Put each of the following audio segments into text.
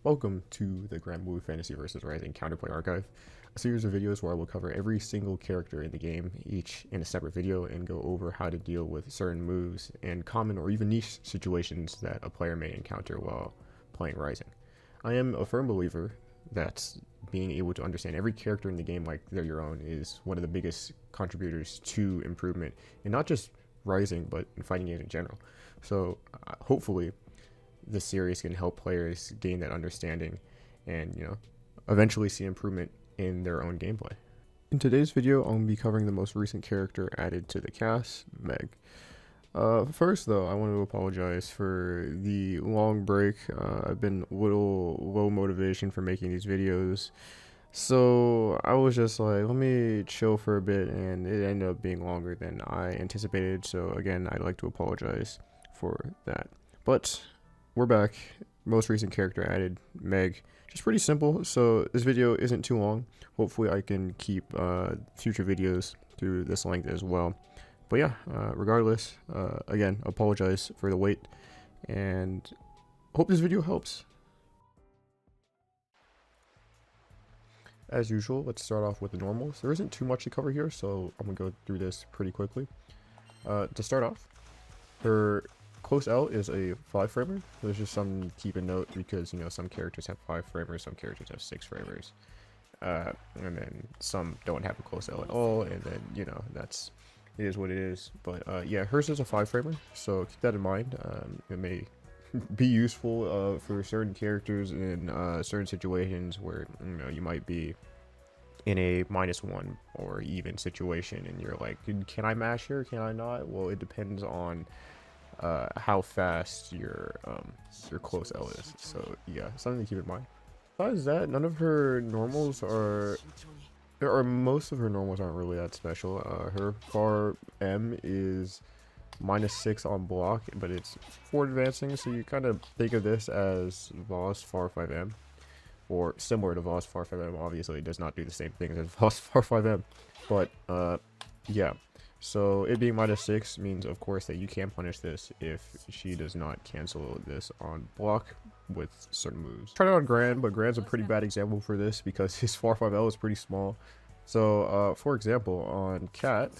Welcome to the Granblue Fantasy vs. Rising Counterplay Archive, a series of videos where I will cover every single character in the game, each in a separate video, and go over how to deal with certain moves and common or even niche situations that a player may encounter while playing Rising. I am a firm believer that being able to understand every character in the game like they're your own is one of the biggest contributors to improvement in not just Rising, but in fighting games in general. So hopefully this series can help players gain that understanding and, eventually see improvement in their own gameplay. In today's video, I'm going to be covering the most recent character added to the cast, Meg. First though, I want to apologize for the long break. I've been a little low motivation for making these videos. So I was just like, let me chill for a bit, and it ended up being longer than I anticipated. So again, I'd like to apologize for that. But we're back. Most recent character added, Meg. Just pretty simple, so this video isn't too long. Hopefully I can keep future videos through this length as well. But yeah, regardless, again, apologize for the wait, and hope this video helps. As usual, let's start off with the normals. There isn't too much to cover here, so I'm going to go through this pretty quickly. To start off, her close L is a 5-framer. There's just some to keep in note because, some characters have 5-framers, some characters have 6-framers. And then some don't have a close L at all, and then, it is what it is. But yeah, hers is a 5-framer, so keep that in mind. It may be useful for certain characters in certain situations where you might be in a -1 or even situation and you're like, can I mash here, can I not? Well, it depends on how fast your close L is. So yeah, something to keep in mind. Besides that, none of her normals are, or most of her normals aren't really that special. Her far M is -6 on block, but it's forward advancing, so you kind of think of this as Voss far 5M, or similar to Voss far 5M. Obviously it does not do the same thing as Voss far 5M, but yeah, so it being -6 means of course that you can punish this if she does not cancel this on block with certain moves. Tried it on Gran, but Gran's a pretty bad example for this because his far 5L is pretty small. So for example, on Cat,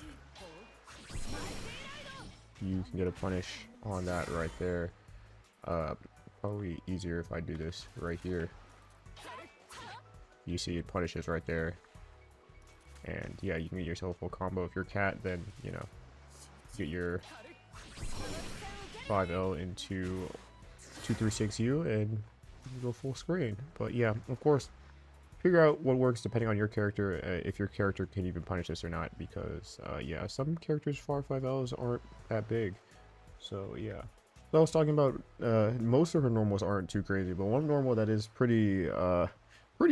you can get a punish on that right there. Probably easier if I do this right here. You see it punishes right there. And yeah, you can get yourself a full combo. If you're Cat, then, get your 5L into 236U and you go full screen. But yeah, of course, figure out what works depending on your character, if your character can even punish this or not, because yeah, some characters far 5Ls aren't that big. So yeah, so I was talking about most of her normals aren't too crazy, but one normal that is pretty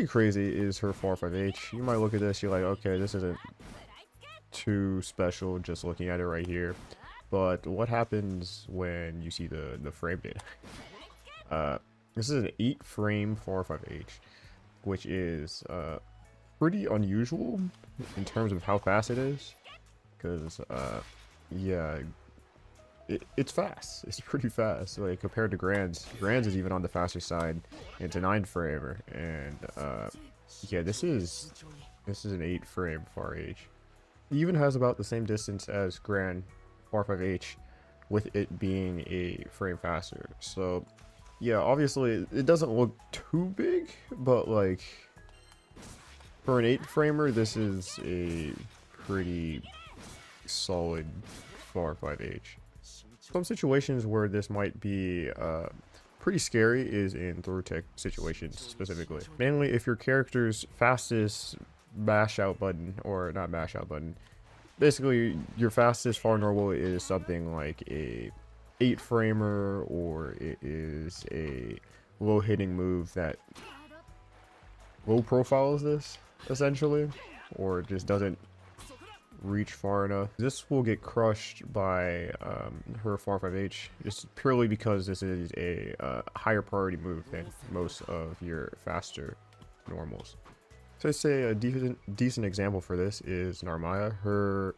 crazy is her far 5H. You might look at this, you're like, okay, this isn't too special just looking at it right here, but what happens when you see the frame data? This is an 8-frame far 5H, which is pretty unusual in terms of how fast it is, because yeah, it's fast. It's pretty fast, like compared to Gran's is even on the faster side. It's a 9-framer, and yeah, this is an 8-frame far H. It even has about the same distance as Gran far 5H, with it being a frame faster. So yeah, obviously it doesn't look too big, but like for an 8-framer, this is a pretty solid far 5H. Some situations where this might be pretty scary is in throw tech situations specifically. Mainly if your character's fastest mash out button, or not mash out button, basically your fastest far normal is something like a 8-framer, or it is a low hitting move that low profiles this essentially, or it just doesn't reach far enough. This will get crushed by her far 5H just purely because this is a higher priority move than most of your faster normals. So I'd say a decent example for this is Narmaya. Her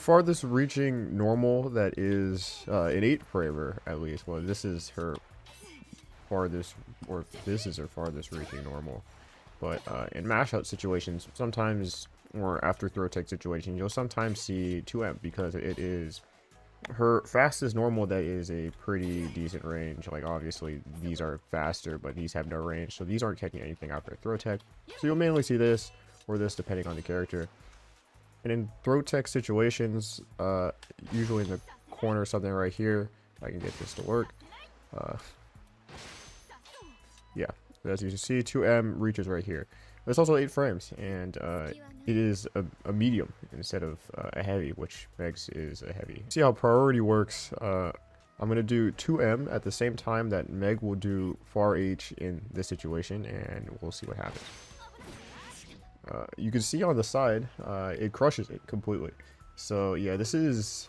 farthest reaching normal that is an 8-framer at least. Well, this is her farthest, or this is her farthest reaching normal. But in mash-out situations, sometimes, or after throw tech situations, you'll sometimes see 2M because it is her fastest normal that is a pretty decent range. Like, obviously, these are faster, but these have no range, so these aren't catching anything after throw tech. So you'll mainly see this or this depending on the character. And in throw tech situations, usually in the corner, something right here, if I can get this to work. Yeah, as you can see, 2M reaches right here. There's also 8 frames, and it is a medium instead of a heavy, which Meg's is a heavy. See how priority works. I'm going to do 2M at the same time that Meg will do far H in this situation, and we'll see what happens. You can see on the side, it crushes it completely. So yeah, this is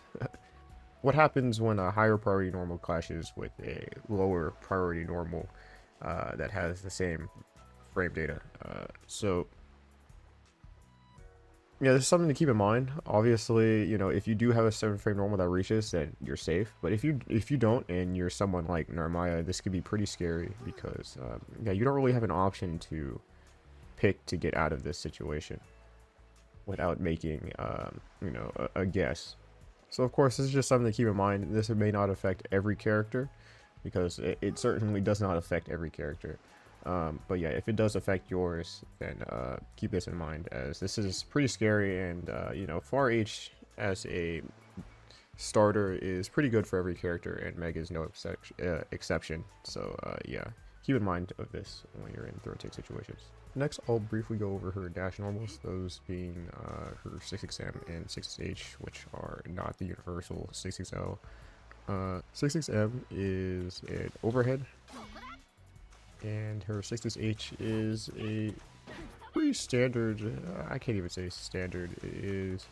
what happens when a higher priority normal clashes with a lower priority normal that has the same frame data. So yeah, this is something to keep in mind. Obviously, you know, if you do have a 7 frame normal that reaches, then you're safe. But if you don't, and you're someone like Narmaya, this could be pretty scary because yeah, you don't really have an option to pick to get out of this situation without making you know, a guess. So of course, this is just something to keep in mind. This may not affect every character because it certainly does not affect every character. But yeah, if it does affect yours, then keep this in mind, as this is pretty scary, and you know, far H as a starter is pretty good for every character, and Meg is no exception. So yeah, keep in mind of this when you're in throw tech situations. Next, I'll briefly go over her dash normals, those being her 66M and 66H, which are not the universal 66L. 66M is an overhead, and her 66H is a pretty standard, I can't even say standard, it is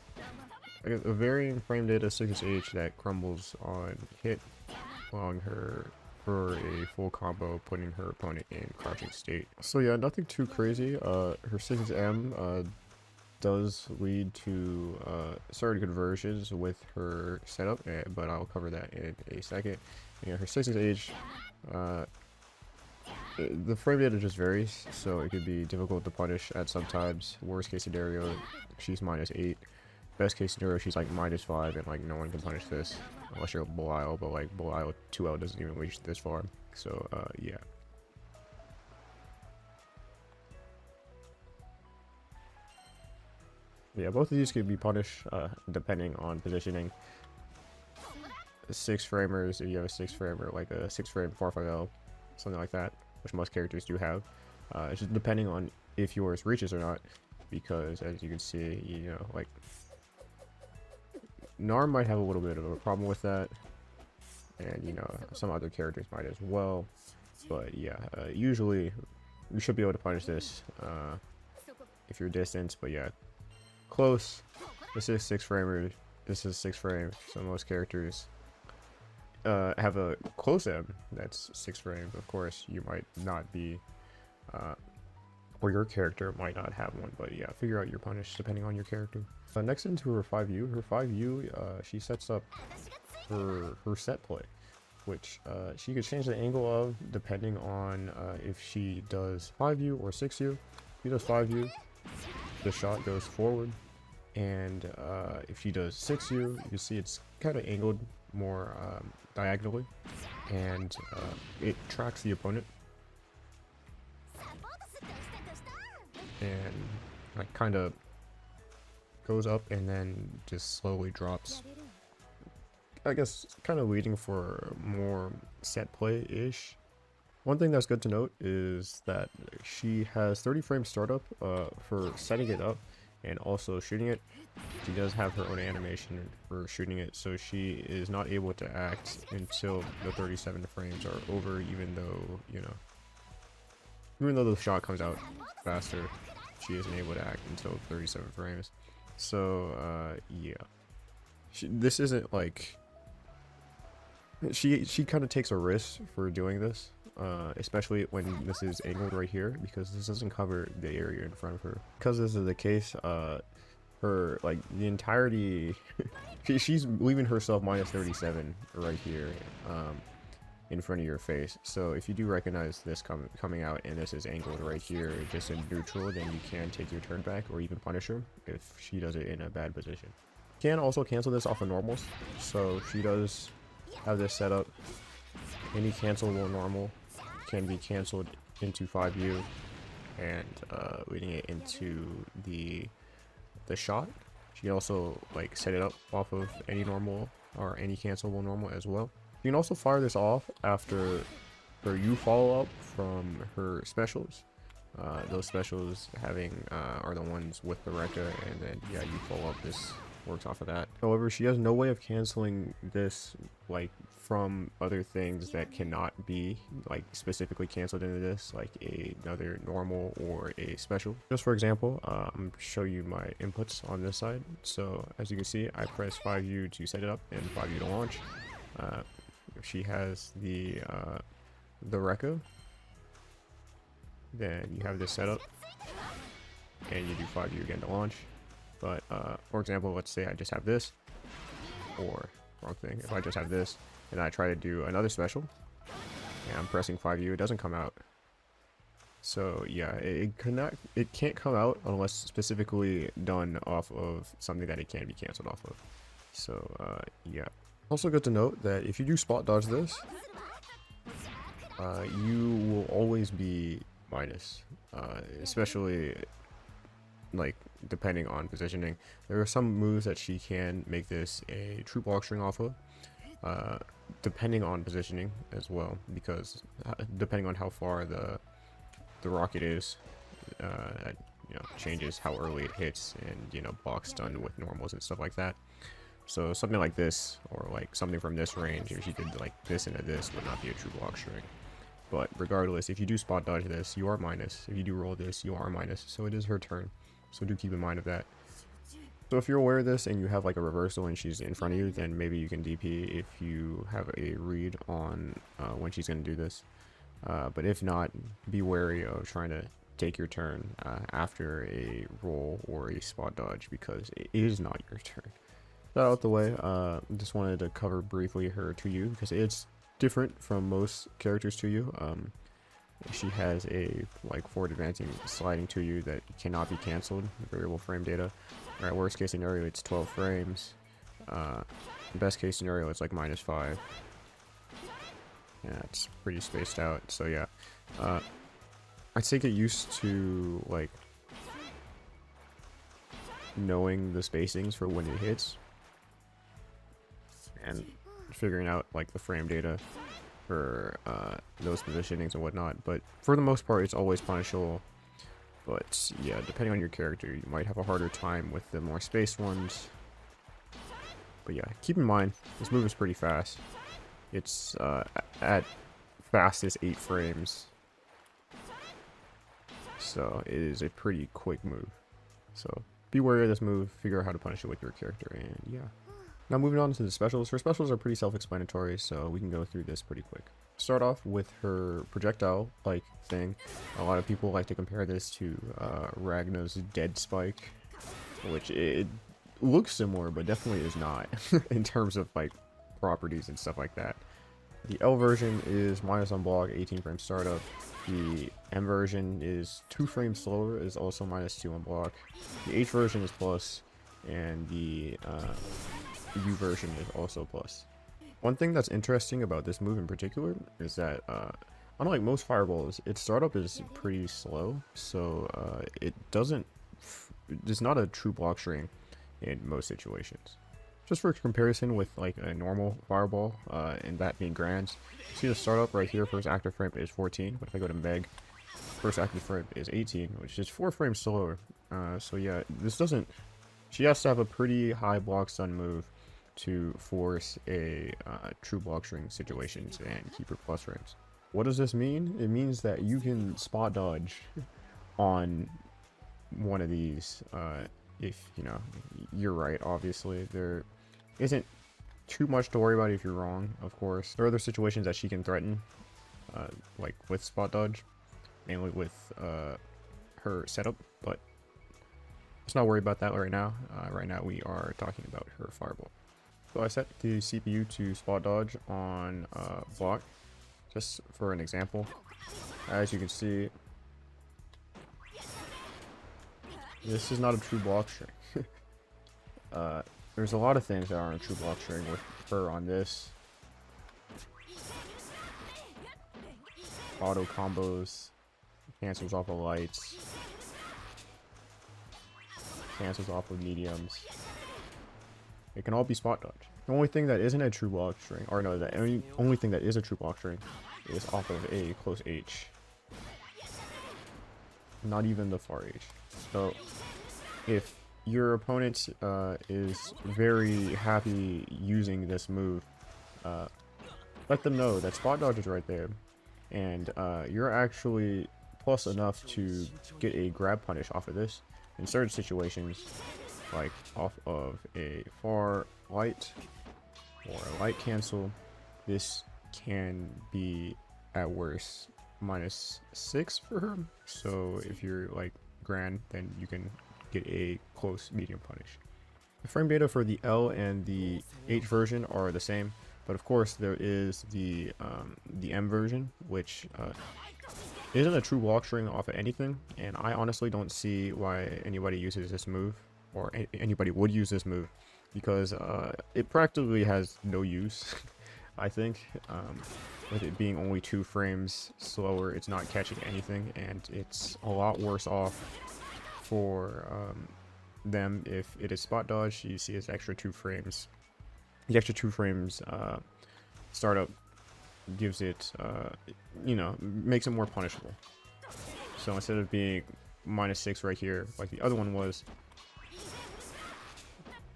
like a varying frame data 66H that crumbles on hit, allowing her for a full combo, putting her opponent in crouching state. So yeah, nothing too crazy. Her 6M does lead to certain conversions with her setup, but I'll cover that in a second. Yeah, her 6H, the frame data just varies, so it could be difficult to punish at sometimes. Worst case scenario, she's -8. Best case scenario, she's like -5, and like no one can punish this unless you're Belial, but like Belial 2L doesn't even reach this far. So yeah. Yeah, both of these could be punished depending on positioning. 6 framers, if you have a 6 framer, like a 6 frame 4-5L, something like that, which most characters do have. It's just depending on if yours reaches or not, because as you can see, you know, like Narm might have a little bit of a problem with that, and you know, some other characters might as well. But yeah, usually you should be able to punish this if you're distance. But yeah, close. This is 6 framer. This is 6 frame. So most characters have a close M that's 6 frame. Of course, you might not be, or your character might not have one. But yeah, figure out your punish depending on your character. Next into her 5U. Her 5U, she sets up her set play, which she could change the angle of depending on if she does 5U or 6U. If she does 5U, the shot goes forward, and if she does 6U, you can see it's kind of angled more diagonally, and it tracks the opponent, and like kind of goes up and then just slowly drops. I guess kind of waiting for more set play-ish. One thing that's good to note is that she has 30 frame startup for setting it up and also shooting it. She does have her own animation for shooting it, so she is not able to act until the 37 frames are over, even though, you know, even though the shot comes out faster, she isn't able to act until 37 frames. So yeah, this isn't like, she kind of takes a risk for doing this, especially when this is angled right here, because this doesn't cover the area in front of her. Because this is the case, her, like, the entirety she's leaving herself -37 right here, in front of your face. So if you do recognize this coming out and this is angled right here just in neutral, then you can take your turn back or even punish her if she does it in a bad position. You can also cancel this off of normals. So she does have this set up. Any cancelable normal can be canceled into 5U and leading it into the shot. She can also like set it up off of any normal or any cancelable normal as well. You can also fire this off after her U follow up from her specials. Those specials having are the ones with the Rekka, and then yeah, you follow up. This works off of that. However, she has no way of canceling this like from other things that cannot be like specifically canceled into this, like another normal or a special. Just for example, I'm going to show you my inputs on this side. So as you can see, I press 5U to set it up and 5U to launch. She has the Rekka. Then you have this setup, and you do 5U again to launch. But for example, let's say I just have this, or wrong thing. If I just have this, and I try to do another special, and I'm pressing 5U, it doesn't come out. So yeah, it can't come out unless specifically done off of something that it can be canceled off of. So yeah. Also good to note that if you do spot dodge this, you will always be minus, especially like depending on positioning. There are some moves that she can make this a true block string off of, depending on positioning as well, because depending on how far the rocket is, that, you know, changes how early it hits and, you know, blocks done with normals and stuff like that. So something like this, or like something from this range, if she did like this into this, would not be a true block string. But regardless, if you do spot dodge this, you are minus. If you do roll this, you are minus. So it is her turn. So do keep in mind of that. So if you're aware of this and you have like a reversal and she's in front of you, then maybe you can DP if you have a read on when she's going to do this. But if not, be wary of trying to take your turn after a roll or a spot dodge, because it is not your turn. That out the way, just wanted to cover briefly her 2U because it's different from most characters 2U. She has a like forward advancing sliding 2U that cannot be canceled, variable frame data. Alright, worst case scenario, it's 12 frames. Best case scenario, it's like -5. Yeah, it's pretty spaced out. So yeah, I say get used to like knowing the spacings for when it hits and figuring out like the frame data for those positionings and whatnot. But for the most part, it's always punishable. But yeah, depending on your character, you might have a harder time with the more spaced ones. But yeah, keep in mind, this move is pretty fast. It's at fastest 8 frames. So it is a pretty quick move. So be wary of this move, figure out how to punish it with your character, and yeah. Now moving on to the specials. Her specials are pretty self-explanatory, so we can go through this pretty quick. Start off with her projectile-like thing. A lot of people like to compare this to Ragna's Dead Spike, which it looks similar, but definitely is not in terms of like properties and stuff like that. The L version is minus on block, 18 frame startup. The M version is 2 frames slower, is also -2 on block. The H version is plus, and the U version is also plus. One thing that's interesting about this move in particular is that unlike most fireballs, its startup is pretty slow, so it's not a true block string in most situations. Just for comparison with like a normal fireball, and that being grands, see the startup right here, first active frame is 14, but if I go to Meg, first active frame is 18, which is 4 frames slower. So yeah, she has to have a pretty high block stun move to force a true block string situations and keep her plus frames. What does this mean? It means that you can spot dodge on one of these if, you know, you're right. Obviously, there isn't too much to worry about if you're wrong, of course. There are other situations that she can threaten, like with spot dodge, mainly with her setup, but let's not worry about that right now. Right now we are talking about her fireball. So I set the CPU to spot dodge on block, just for an example. As you can see, this is not a true block string. There's a lot of things that aren't a true block string with her on this. Auto combos, cancels off of lights, cancels off of mediums. It can all be spot dodge. The only thing that isn't a true block string, or no, the only thing that is a true block string is off of a close H. Not even the far H. So if your opponent is very happy using this move, let them know that spot dodge is right there, and you're actually plus enough to get a grab punish off of this in certain situations, like off of a far light or a light cancel. This can be at worst -6 for her. So if you're like Gran, then you can get a close medium punish. The frame data for the L and the H version are the same, but of course there is the M version, which isn't a true block string off of anything, and I honestly don't see why anybody uses this move, or anybody would use this move, because it practically has no use. I think with it being only 2 frames slower, it's not catching anything, and it's a lot worse off for them if it is spot dodge. You see it's extra 2 frames. The extra 2 frames startup gives it, you know, makes it more punishable. So instead of being -6 right here, like the other one was,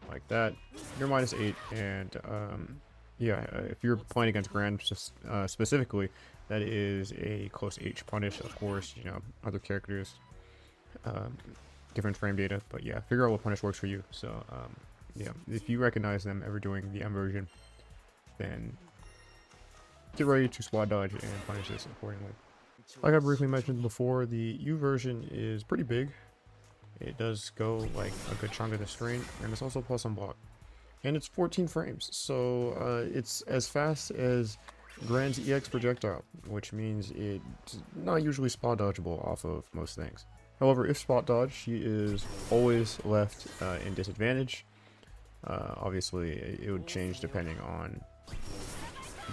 like that, you're -8, and yeah, if you're playing against Grand specifically, that is a close H punish. Of course, you know, other characters, different frame data, but yeah, figure out what punish works for you. So yeah, if you recognize them ever doing the M version, then get ready to spot dodge and punish this accordingly. Like I briefly mentioned before, the U version is pretty big. It does go like a good chunk of the screen, and it's also plus on block. And it's 14 frames, so it's as fast as Gran's EX projectile, which means it's not usually spot dodgeable off of most things. However, if spot dodge, she is always left in disadvantage. Obviously, it would change depending on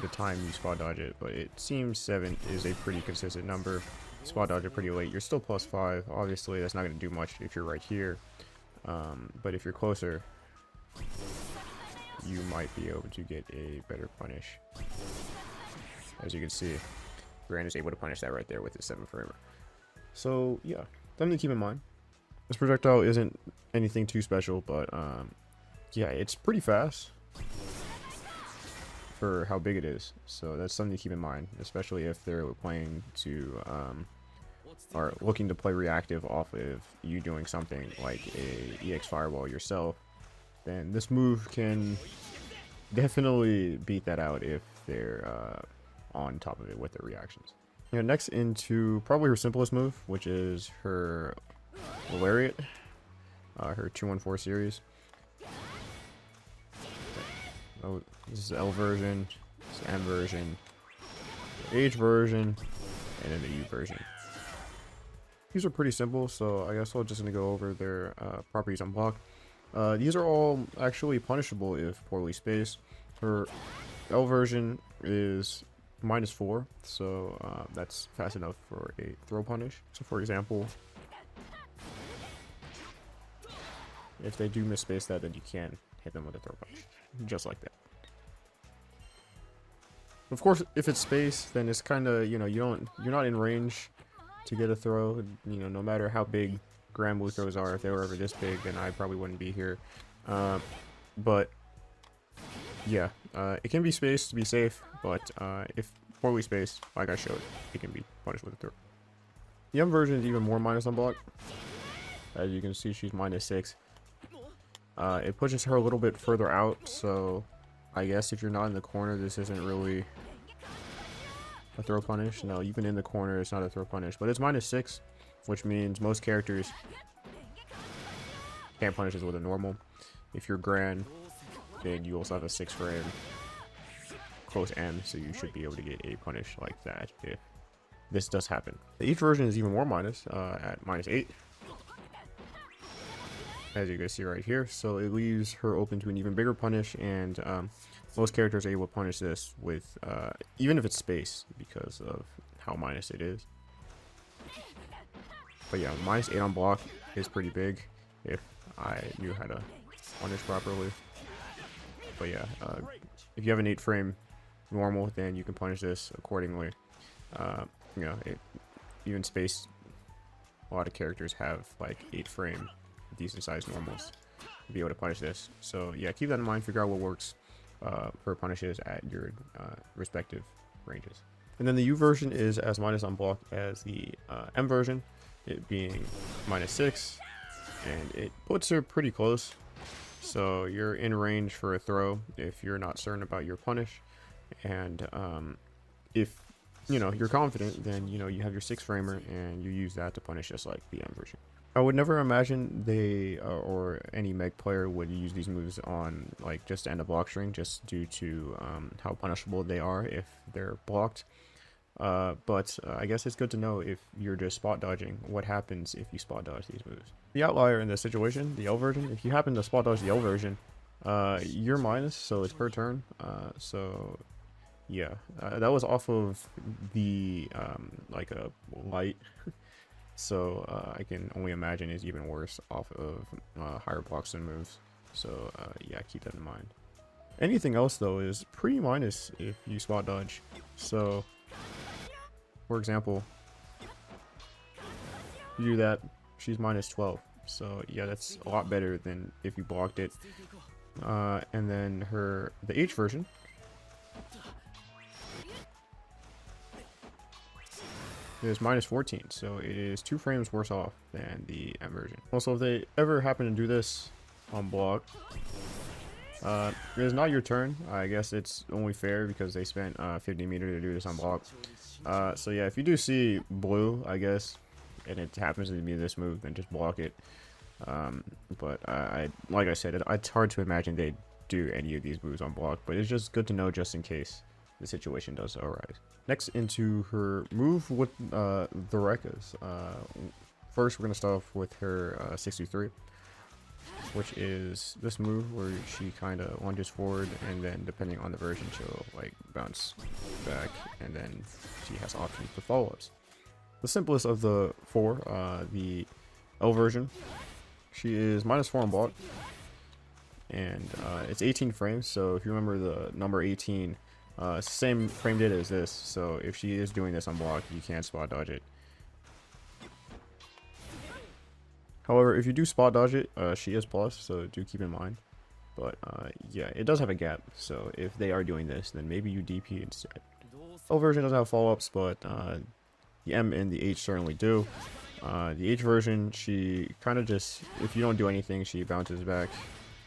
the time you spot dodge it, but it seems 7 is a pretty consistent number. Spot dodge it pretty late, you're still +5. Obviously, that's not going to do much if you're right here, but if you're closer, you might be able to get a better punish. As you can see, Gran is able to punish that right there with his 7 framer. So yeah, something to keep in mind. This projectile isn't anything too special, but yeah, it's pretty fast for how big it is. So that's something to keep in mind, especially if they're playing to or looking to play reactive off of you doing something like a EX fireball yourself. Then this move can definitely beat that out if they're on top of it with their reactions. You know, next into probably her simplest move, which is her Lariat, her 214 series. Oh, this is the L version, this is the M version, the H version, and then the U version. These are pretty simple, so I guess we're just going to go over their properties on block. These are all actually punishable if poorly spaced. Her L version is -4, so that's fast enough for a throw punish. So for example, if they do misspace that, then you can hit them with a throw punish, just like that. Of course, if it's spaced, then it's kind of, you know, you're not in range to get a throw. You know, no matter how big Grand Blue throws are, if they were ever this big, then I probably wouldn't be here. But yeah, it can be spaced to be safe, but if poorly spaced, like I showed, it can be punished with a throw. The M version is even more minus on block. As you can see, she's -6. It pushes her a little bit further out, so I guess if you're not in the corner, this isn't really a throw punish. No, even in the corner, it's not a throw punish, but it's -6, which means most characters can't punish this with a normal. If you're Gran, then you also have a 6 frame close end, so you should be able to get a punish like that if this does happen. The H version is even more minus at -8, as you guys see right here. So it leaves her open to an even bigger punish, and most characters are able to punish this with even if it's space, because of how minus it is. But yeah, -8 on block is pretty big if I knew how to punish properly. But yeah, if you have an 8 frame normal, then you can punish this accordingly. You know, even space, a lot of characters have like 8 frame decent sized normals to be able to punish this. So yeah, keep that in mind, figure out what works for punishes at your respective ranges. And then the U version is as minus on block as the M version, it being -6, and it puts her pretty close. So you're in range for a throw if you're not certain about your punish, and if you know you're confident, then you know you have your 6 framer and you use that to punish just like the M version. I would never imagine they or any Meg player would use these moves on like just to end a block string, just due to how punishable they are if they're blocked. But I guess it's good to know if you're just spot dodging, what happens if you spot dodge these moves. The outlier in this situation, the L version, if you happen to spot dodge the L version, you're minus, so it's per turn. So yeah, that was off of the like a light. So I can only imagine is even worse off of higher blocks and moves. So yeah, keep that in mind. Anything else though is pretty minus if you spot dodge. So for example, you do that, she's -12. So yeah, that's a lot better than if you blocked it. And then the H version, is -14, so it is 2 frames worse off than the M version. Also, if they ever happen to do this on block, it is not your turn. I guess it's only fair because they spent 50 meter to do this on block. So yeah, if you do see blue, I guess, and it happens to be this move, then just block it. But like I said, it's hard to imagine they'd do any of these moves on block, but it's just good to know just in case the situation does arise. Next, into her move with the Rekas. First, we're going to start off with her 63, which is this move where she kind of lunges forward, and then depending on the version, she'll like bounce back, and then she has options for follow-ups. The simplest of the 4, the L version, she is -4 on block, and it's 18 frames. So if you remember the number 18, same frame data as this, so if she is doing this on block, you can't spot dodge it. However, if you do spot dodge it, she is plus, so do keep in mind. But yeah, it does have a gap, so if they are doing this, then maybe you DP instead. L version doesn't have follow-ups, but the M and the H certainly do. The H version, she kind of just, if you don't do anything, she bounces back,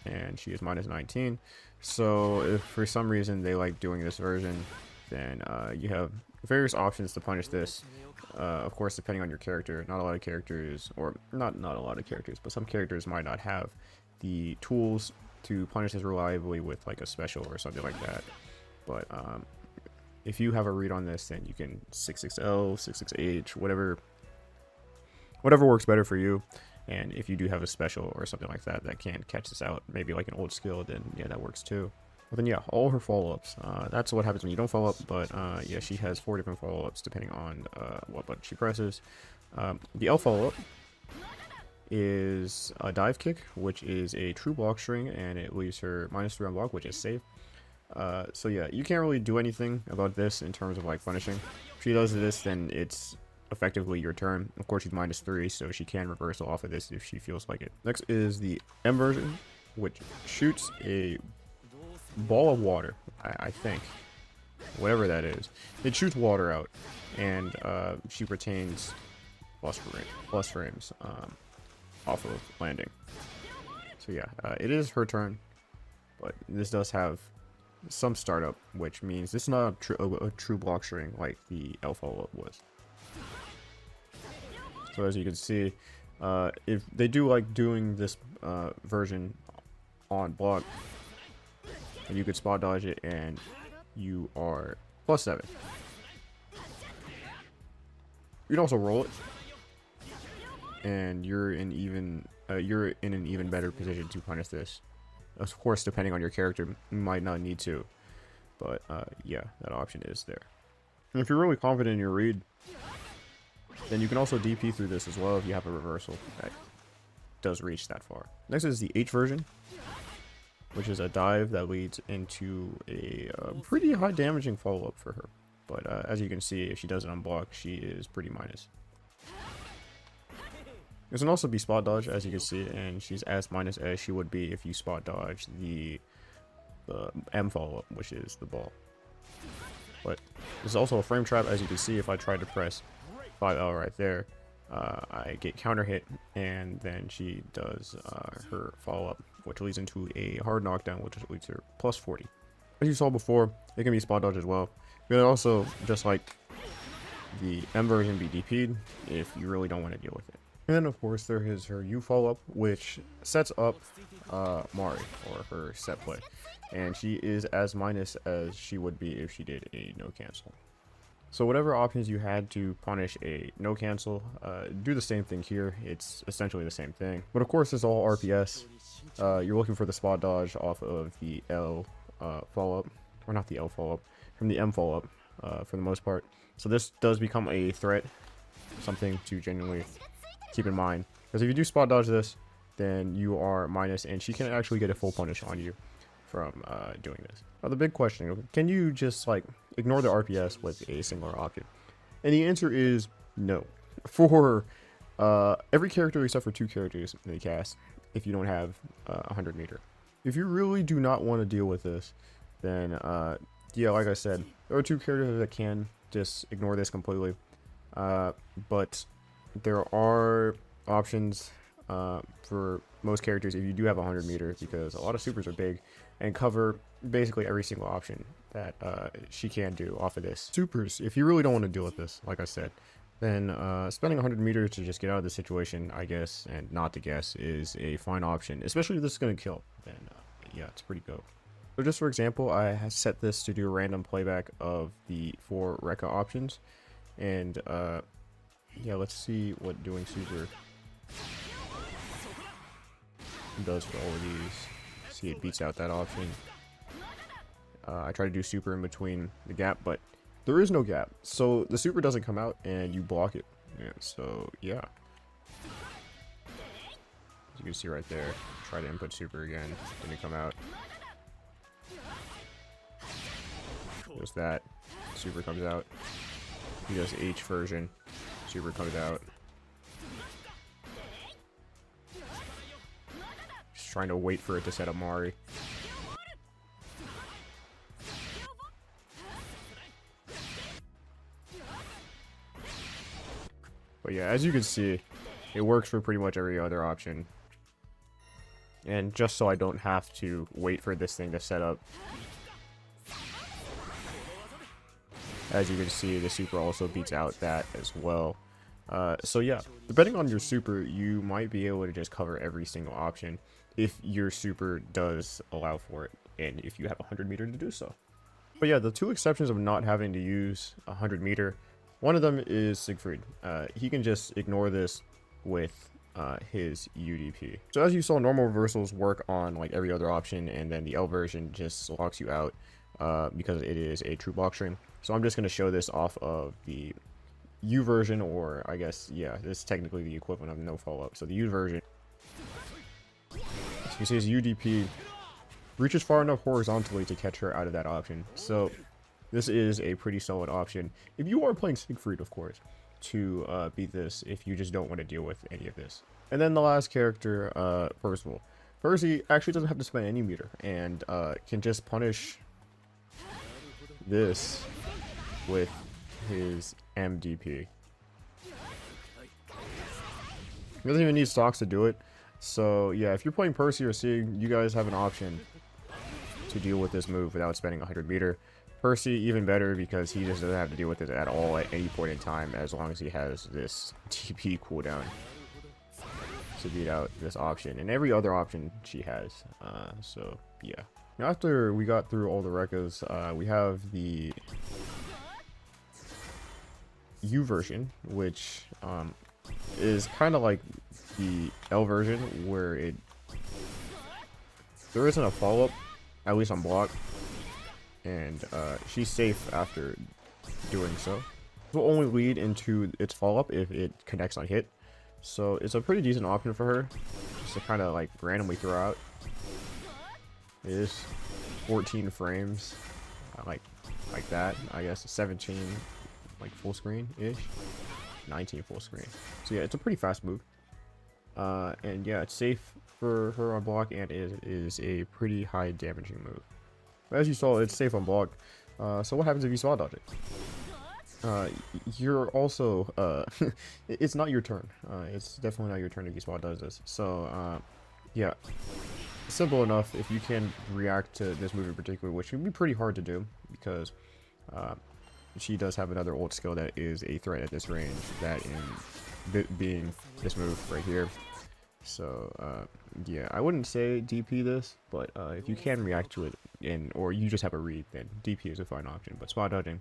and she is -19. So if for some reason they like doing this version, then you have various options to punish this. Of course, depending on your character, not a lot of characters, or not a lot of characters, but some characters might not have the tools to punish this reliably with like a special or something like that. But if you have a read on this, then you can 66L, 66H, whatever works better for you. And if you do have a special or something like that that can catch this out, maybe like an old skill, then yeah, that works too. But then yeah, all her follow-ups. That's what happens when you don't follow up, but yeah, she has 4 different follow-ups depending on what button she presses. The L follow-up is a dive kick, which is a true block string, and it leaves her -3 on block, which is safe. So yeah, you can't really do anything about this in terms of like punishing. If she does this, then it's effectively your turn. Of course, she's -3, so she can reversal off of this if she feels like it. Next is the M version, which shoots a ball of water, I think, whatever that is. It shoots water out, and she retains plus frames off of landing. So yeah, it is her turn, but this does have some startup, which means this is not a true block string like the L follow-up was. So as you can see, if they do like doing this version on block, and you could spot dodge it, and you are +7. You can also roll it, and you're in an even better position to punish this. Of course, depending on your character, you might not need to, but yeah, that option is there. And if you're really confident in your read, then you can also DP through this as well if you have a reversal that does reach that far. Next is the H version, which is a dive that leads into a pretty high damaging follow-up for her. But as you can see, if she does it on block, she is pretty minus. This can also be spot dodge, as you can see, and she's as minus as she would be if you spot dodge the M follow-up, which is the ball. But this is also a frame trap, as you can see. If I try to press 5L right there, I get counter hit, and then she does her follow-up, which leads into a hard knockdown, which leads to her +40. As you saw before, it can be spot dodge as well. You can also, just like the M version, be DP'd if you really don't want to deal with it. And then of course there is her U follow-up, which sets up Mari, or her set play. And she is as minus as she would be if she did a no cancel. So whatever options you had to punish a no cancel, do the same thing here. It's essentially the same thing. But of course it's all RPS. You're looking for the spot dodge off of the L follow-up, or not the L follow-up, from the M follow-up for the most part. So this does become a threat, something to genuinely keep in mind, because if you do spot dodge this, then you are minus, and she can actually get a full punish on you from doing this. Now the big question, can you just like ignore the RPS with a singular option? And the answer is no. For every character except for 2 characters in the cast, if you don't have 100 meter. If you really do not want to deal with this, then yeah, like I said, there are 2 characters that can just ignore this completely, but there are options for most characters if you do have 100 meter, because a lot of supers are big and cover basically every single option that she can do off of this. Supers, if you really don't want to deal with this, like I said, then spending 100 meters to just get out of the situation, I guess, and not to guess, is a fine option, especially if this is going to kill. Then yeah, it's pretty go. So just for example, I have set this to do a random playback of the 4 Rekka options, and yeah, let's see what doing super does for all of these. See, it beats out that option. I try to do super in between the gap, but there is no gap, so the super doesn't come out and you block it. Yeah, so yeah, as you can see right there, try to input super again, didn't come out. Just that, super comes out. He does H version, super comes out. Just trying to wait for it to set up Mari. But yeah, as you can see, it works for pretty much every other option. And just so I don't have to wait for this thing to set up, as you can see, the super also beats out that as well. So yeah, depending on your super, you might be able to just cover every single option if your super does allow for it, and if you have 100 meter to do so. But yeah, the 2 exceptions of not having to use 100 meter, one of them is Siegfried. He can just ignore this with his UDP. So as you saw, normal reversals work on like every other option, and then the L version just locks you out because it is a true block string. So I'm just going to show this off of the U version, or I guess, yeah, this is technically the equivalent of no follow-up. So the U version, as you can see, his UDP reaches far enough horizontally to catch her out of that option. So this is a pretty solid option if you are playing Siegfried, of course, to beat this if you just don't want to deal with any of this. And then the last character, Percival. Percy actually doesn't have to spend any meter, and can just punish this with his MDP. He doesn't even need stocks to do it. So yeah, if you're playing Percy or Sig, you guys have an option to deal with this move without spending 100 meter. Percy, even better, because he just doesn't have to deal with it at all at any point in time, as long as he has this TP cooldown to beat out this option and every other option she has. So yeah, Now, after we got through all the Rekkas, we have the U version, which is kind of like the L version, where there isn't a follow-up, at least on block, and she's safe after doing so. This will only lead into its follow-up if it connects on hit, so it's a pretty decent option for her, just to kind of like randomly throw out. It is 14 frames, like that. I guess 17 like full screen ish, 19 full screen. So yeah, it's a pretty fast move, and yeah, it's safe for her on block, and it is a pretty high damaging move. As you saw, it's safe on block. So what happens if you saw dodge it? You're also it's not your turn. It's definitely not your turn if you spot does this. So yeah, simple enough. If you can react to this move in particular, which would be pretty hard to do, because she does have another ult skill that is a threat at this range, that in being this move right here. So yeah, I wouldn't say DP this, but if you can react to it, or you just have a read, then DP is a fine option. But spot dodging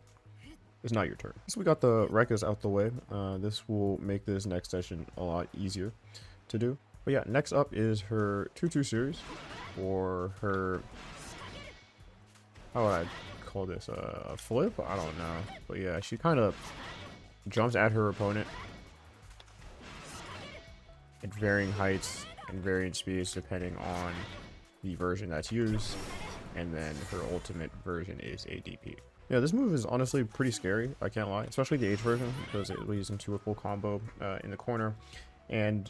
is not your turn. So we got the Rekkas out the way. This will make this next session a lot easier to do. But yeah, next up is her 2-2 series, or her, how would I call this, a flip? I don't know. But yeah, she kind of jumps at her opponent at varying heights and varying speeds depending on the version that's used, and then her ultimate version is a DP. Yeah, this move is honestly pretty scary, I can't lie, especially the H version, because it leads into a full combo in the corner, and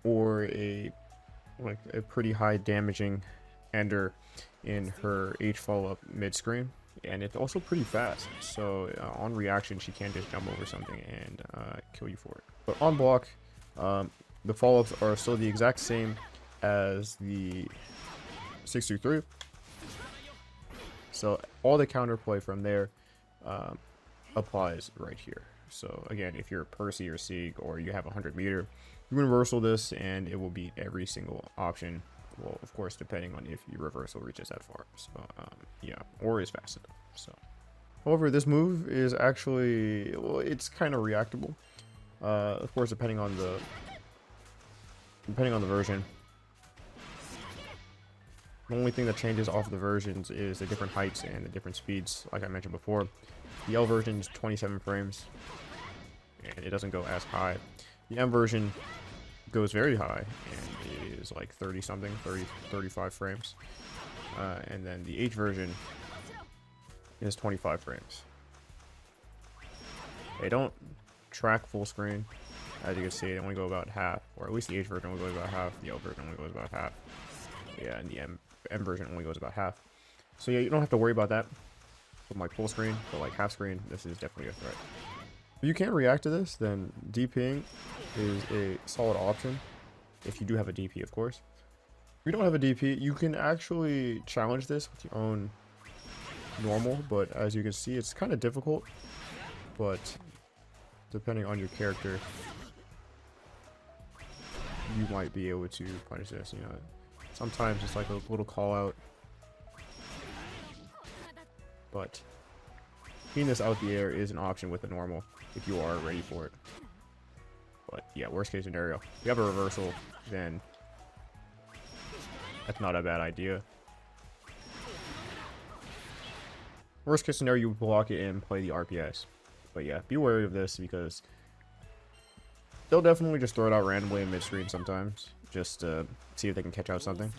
or a pretty high damaging ender in her H follow-up mid-screen, and it's also pretty fast, so on reaction she can just jump over something and kill you for it. But on block, the follow-ups are still the exact same as the 6-2-3. So all the counterplay from there applies right here. So again, if you're Percy or Sieg, or you have 100 meter, you reversal this and it will beat every single option. Well, of course, depending on if your reversal reaches that far. So yeah, or is fast enough. So, however, this move is actually, well, it's kind of reactable. Of course, depending on the version. The only thing that changes off the versions is the different heights and the different speeds, like I mentioned before. The L version is 27 frames, and it doesn't go as high. The M version goes very high, and it is like 30 something, 35 frames. And then the H version is 25 frames. They don't track full screen. As you can see, they only go about half, or at least the H version only goes about half, the L version only goes about half. Yeah, and the M version only goes about half. So yeah, you don't have to worry about that from like full screen, but like half screen, this is definitely a threat. If you can't react to this, then DPing is a solid option, if you do have a DP, of course. If you don't have a DP, you can actually challenge this with your own normal, but as you can see, it's kind of difficult, but depending on your character, you might be able to punish this, you know. Sometimes it's like a little call out, but hitting this out the air is an option with a normal if you are ready for it. But yeah, worst case scenario, if you have a reversal, then that's not a bad idea. Worst case scenario, you block it and play the RPS. But yeah, be wary of this, because they'll definitely just throw it out randomly in mid-screen sometimes, just to see if they can catch out something.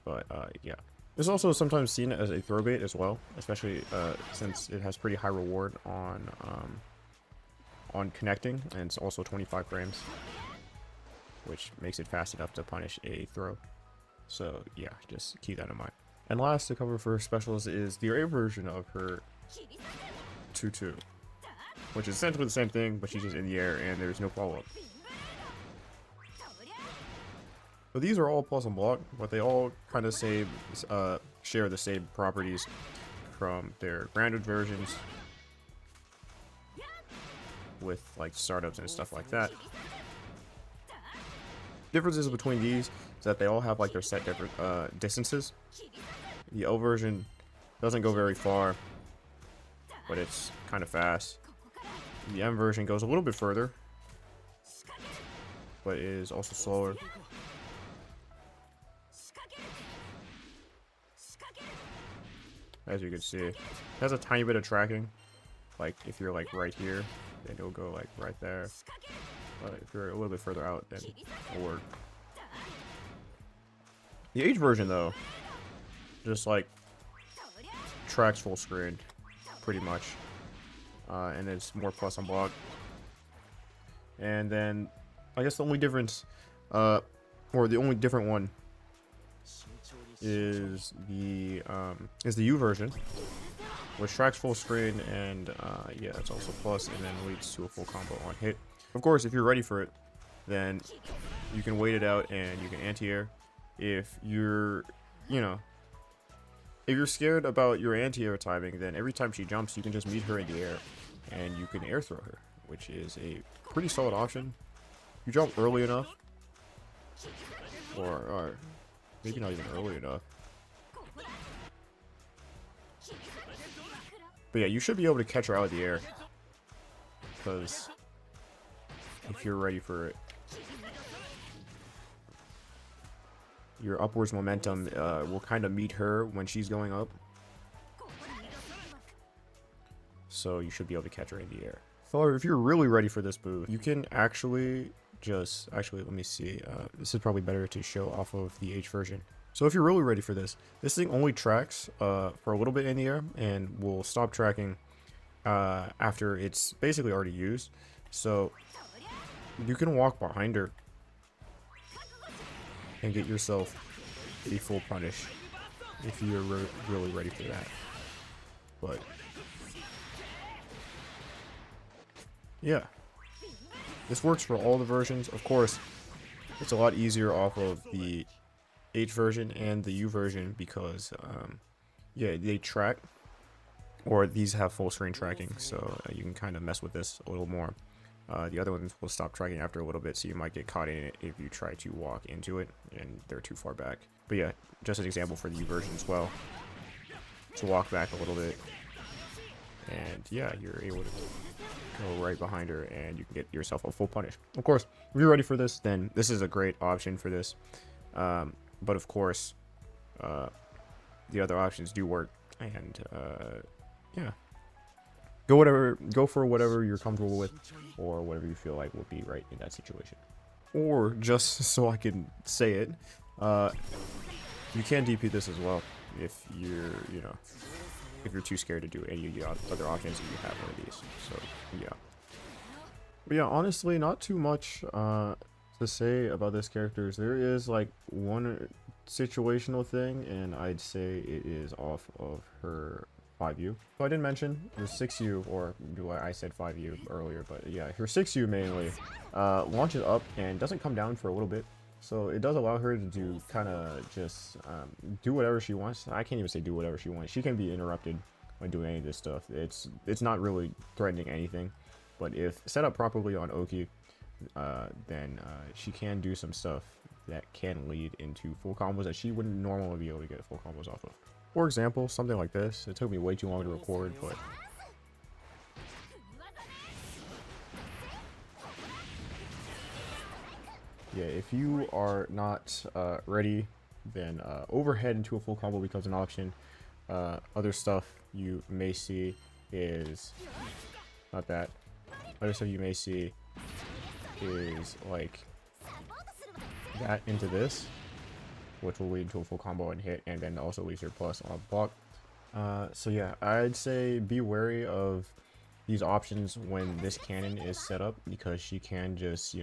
But yeah, it's also sometimes seen as a throw bait as well, especially since it has pretty high reward on connecting, and it's also 25 frames, which makes it fast enough to punish a throw. So yeah, just keep that in mind. And last to cover for specials is the array version of her 2-2, which is essentially the same thing, but she's just in the air and there's no follow-up. So these are all plus on block, but they all kind of share the same properties from their grounded versions, with like startups and stuff like that. Differences between these is that they all have like their set different distances. The L version doesn't go very far, but it's kind of fast. The M version goes a little bit further, but is also slower. As you can see, it has a tiny bit of tracking. Like if you're like right here, then it'll go like right there. But if you're a little bit further out, then it'll work. The H version though, just like tracks full screen, pretty much, and it's more plus on block. And then I guess the only difference, or the only different one, is the U version, which tracks full screen, and yeah, it's also plus, and then leads to a full combo on hit. Of course, if you're ready for it, then you can wait it out and you can anti-air. If you're, you know, if you're scared about your anti-air timing, then every time she jumps, you can just meet her in the air, and you can air throw her, which is a pretty solid option. You jump early enough, or maybe not even early enough. But yeah, you should be able to catch her out of the air, because if you're ready for it, your upwards momentum will kind of meet her when she's going up. So you should be able to catch her in the air. However, if you're really ready for this move, you can actually just, let me see. This is probably better to show off of the H version. So if you're really ready for this thing only tracks for a little bit in the air and will stop tracking after it's basically already used. So you can walk behind her and get yourself a full punish if you're really ready for that. But yeah, this works for all the versions. Of course, it's a lot easier off of the H version and the U version because yeah, they track, or these have full screen tracking, so you can kind of mess with this a little more. The other ones will stop tracking after a little bit, so you might get caught in it if you try to walk into it and they're too far back. But yeah, just an example for the U version as well. To walk back a little bit, and yeah, you're able to go right behind her and you can get yourself a full punish. Of course, if you're ready for this, then this is a great option for this. But of course, the other options do work, and yeah. Go for whatever you're comfortable with, or whatever you feel like will be right in that situation. Or just so I can say it, you can DP this as well if you're, if you're too scared to do any of the other options and you have one of these. So yeah. But yeah, honestly, not too much to say about this character. There is like one situational thing, and I'd say it is off of her 5U. So I didn't mention the 6U, or I said 5U earlier, but yeah, her 6U mainly launches up and doesn't come down for a little bit. So it does allow her to do kind of just do whatever she wants. I can't even say do whatever she wants. She can be interrupted when doing any of this stuff. It's not really threatening anything, but if set up properly on Oki, then she can do some stuff that can lead into full combos that she wouldn't normally be able to get full combos off of. For example, something like this. It took me way too long to record, but yeah, if you are not ready, then overhead into a full combo becomes an option. Other stuff you may see is not that. Other stuff you may see is like that into this, which will lead to a full combo and hit, and then also leaves your plus on block. So yeah, I'd say be wary of these options when this cannon is set up, because she can just,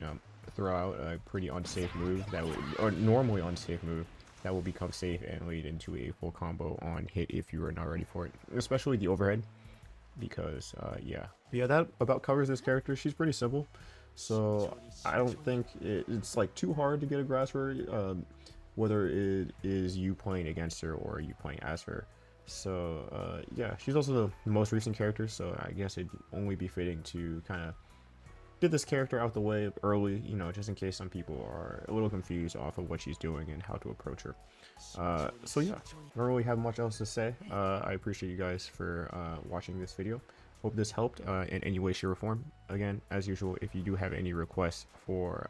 throw out a pretty unsafe move that would, or normally unsafe move, that will become safe and lead into a full combo on hit if you are not ready for it, especially the overhead, because yeah. But yeah, that about covers this character. She's pretty simple, so I don't think it's like too hard to get a grasp for her, whether it is you playing against her or you playing as her. So yeah, she's also the most recent character, so I guess it'd only be fitting to kind of get this character out the way early, you know, just in case some people are a little confused off of what she's doing and how to approach her. So yeah, I don't really have much else to say. I appreciate you guys for watching this video. Hope this helped in any way, shape, or form. Again, as usual, if you do have any requests for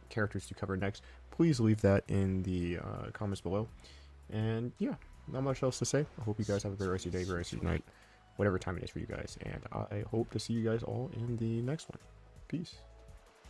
characters to cover next, please leave that in the comments below. And yeah, not much else to say. I hope you guys have a great rest of your day, great rest of your night, whatever time it is for you guys. And I hope to see you guys all in the next one. Peace.